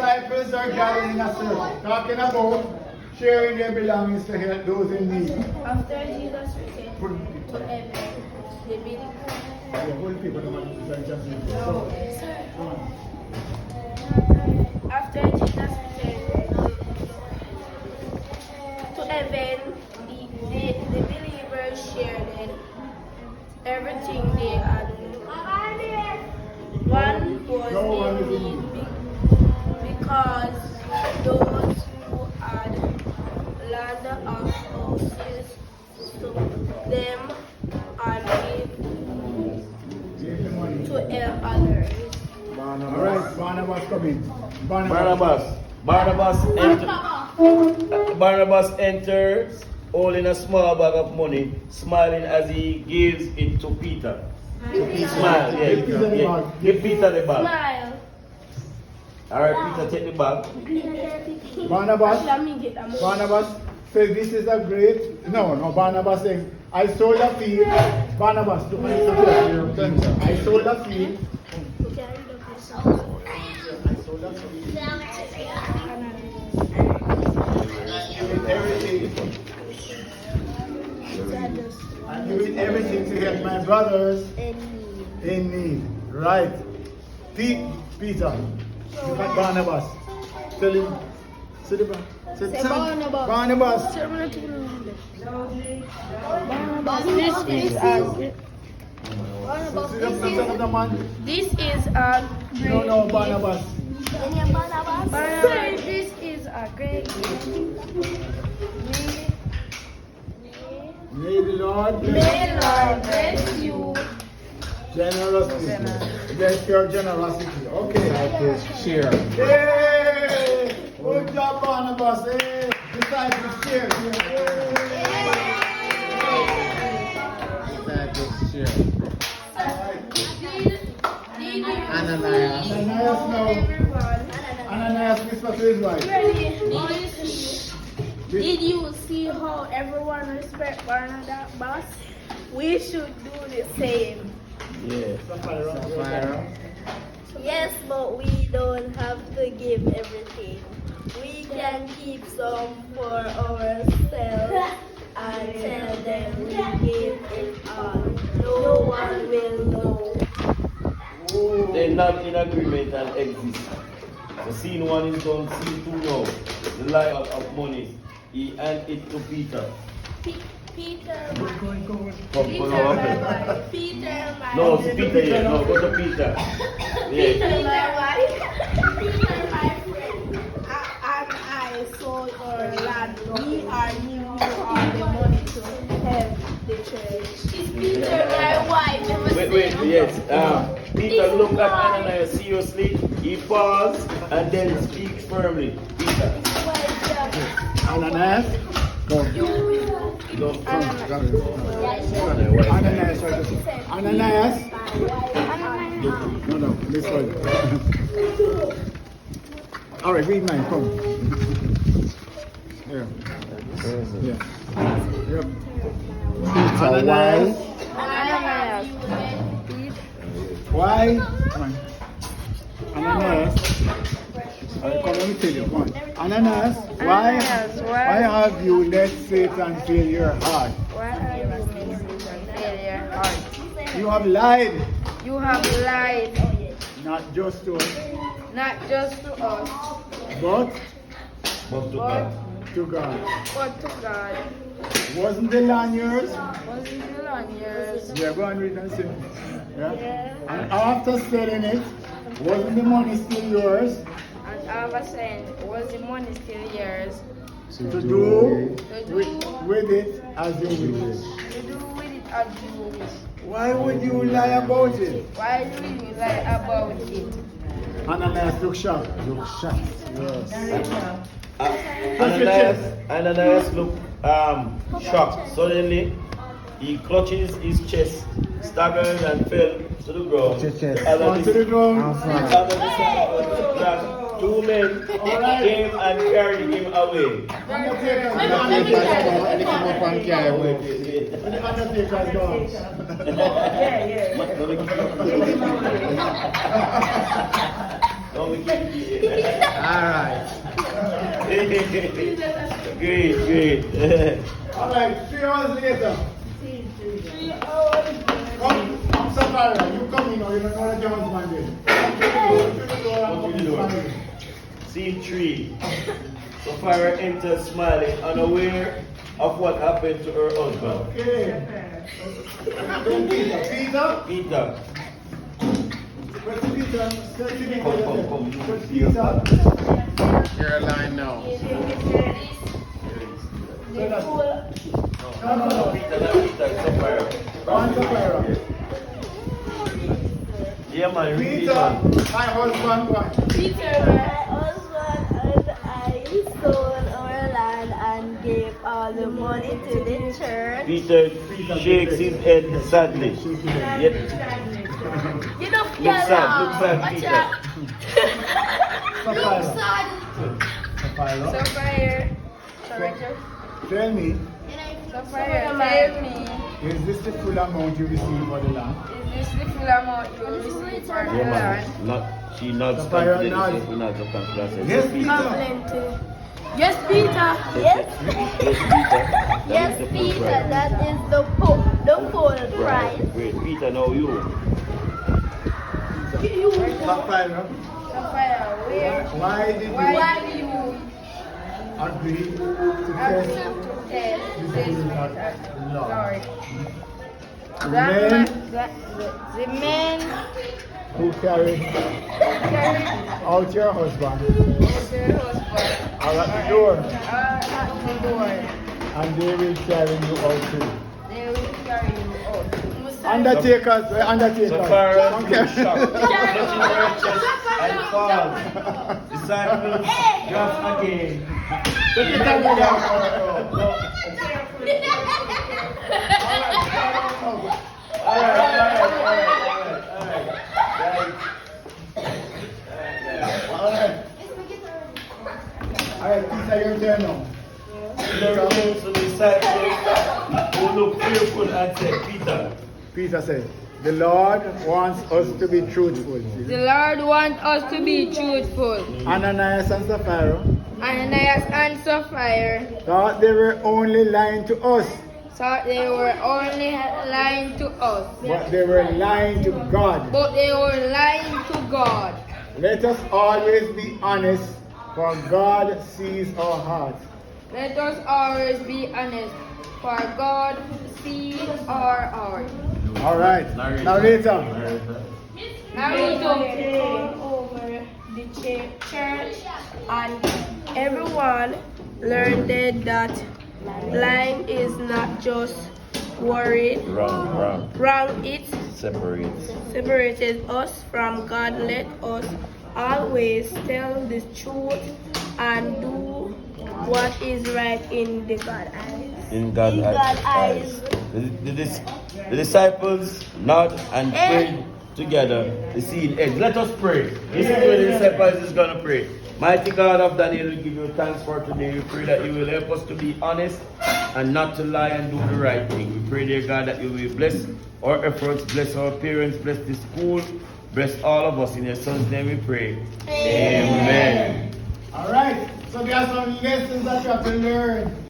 disciples are gathering in a circle, talking about sharing their belongings to help those in need. After Jesus returned to heaven, the believers. The whole people don't want to just go on. After Jesus returned to heaven, the believers shared everything they had. One was in need because those who had land of houses sold them and Give the money. to help others. Alright, Barnabas come in. Barnabas enters holding a small bag of money, smiling as he gives it to Peter. Smile, yeah. Give Peter the bag. Give Peter the bag. Smile. Alright, Peter, take the bag. Barnabas Let me get that money. Barnabas says this is a great. No, Barnabas saying, I sold a field. Barnabas, look at this. I sold a field. I sold a field. I'm doing everything to help my brothers in need. Right. Peter. Look at Barnabas. Tell him. Say the Barnabas. Barnabas. This is a No, Barnabas. Barnabas, this is a great May the Lord bless you. generosity. Bless your generosity. Okay. Share. Hey! Good job, Barnabas. Hey! Disciples, cheers. Ananias now. Ananias whisper to his wife. Did you see how everyone respect Barnabas? We should do the same. Yeah. Yes, but we don't have to give everything. We can keep some for ourselves and tell them we gave it all. No one will know. They're not in agreement and exist. The scene one is done, scene two now. The life of money. He handed it to Peter. Peter, Come, Peter, follow up. Peter, No, it's Peter here. No, go to Peter. Yeah. Peter, my friend, and I sold our land. We are giving you all the money to help the church. Is Peter my wife? Wait, yes. Peter looked at Ananias seriously. He paused and then speaks firmly. Peter. Ananias. Come. No, Ananias. No, this one. All right, read mine. Come. Yeah. Yep. Ananias. Why? Come on. Ananias. Come, let me tell you. Come on. Ananias, why have you let Satan fill your heart? Why are you making Satan fill your heart? You have lied, You have lied, not just to us, not just to us, but Bob to God. to God. but to God. Wasn't the land yours? Wasn't it on yours? Yeah, go and read and see. Yeah? Yeah. And after selling it, wasn't the money still yours? And I was saying, was the money still yours? To do with it as you wish. To do with it as you wish. Why would you lie about it? Why do you lie about it? Ananias look shocked. Ananias looked shocked. Suddenly, he clutches his chest, staggered and fell to the ground. Onto the ground. Two men came and carried him away. Undertaker's gone. Alright. Great, great. Alright, 3 hours later. Come, Sapphira, you come in now, you don't know that your husband is. What you doing? Scene 3. Sapphira enters smiling, unaware of what happened to her husband. Okay. Then Peter. Peter. Where's Peter? Come. Where's Peter? Caroline now. No. Peter, not Peter, Sapphira. Go on, Sapphira. Yeah, man, read it, Peter, man. my husband, what? Peter, my husband and I sold our land and gave all the money to the church. Peter shakes his head sadly. Yet, You know, look sad, Peter. Sapphira. Sapphire. Tell me, Sapphire, tell me. is this the full amount you receive for the land? Is this the full amount you will receive for the Yeah, man. land? She nods Sapphira confidently. nods. She nods of confidence. Yes, Peter. Yes, Peter. Yes. Yes, That is the full Peter. price. That is the full price. Great. Peter, now you. Sapphira, Sapphire, where? why did you Why do you agree to have test to tell this Lord? Lord? Men The men who carry carried out your husband their husband are at the door, are at the door. and they will carry you out too. They will carry you out. Undertakers, we're undertakers. Sapphira Come looks here. shocked, clutching her chest and falls. Disciples gasp again. Take it down, go down. Alright, Peter, your turn now. Peter returns to the disciples who look fearful and said, Peter, Peter said, the Lord wants us to be truthful. The Lord wants us to be truthful. Ananias and Sapphira Ananias and Sapphira thought they were only lying to us, thought they were only lying to us, but they were lying to God. but they were lying to God. Let us always be honest, for God sees our hearts. Let us always be honest, for God sees our heart. Alright, now later. Now we Came over the church and everyone learned that lying is not just worried. wrong. Wrong, it Separates. separated us from God. Let us always tell the truth and do what is right in the God eyes. In God's In God's eyes. The disciples nod and pray together. The scene ends. Let us pray. Listen to the disciples is going to pray. Mighty God of Daniel, we give you thanks for today. We pray that you will help us to be honest and not to lie and do the right thing. We pray, dear God, that you will bless our efforts, bless our parents, bless the school, bless all of us. In your son's name we pray. Amen. Alright, so there are some lessons that you have to learn.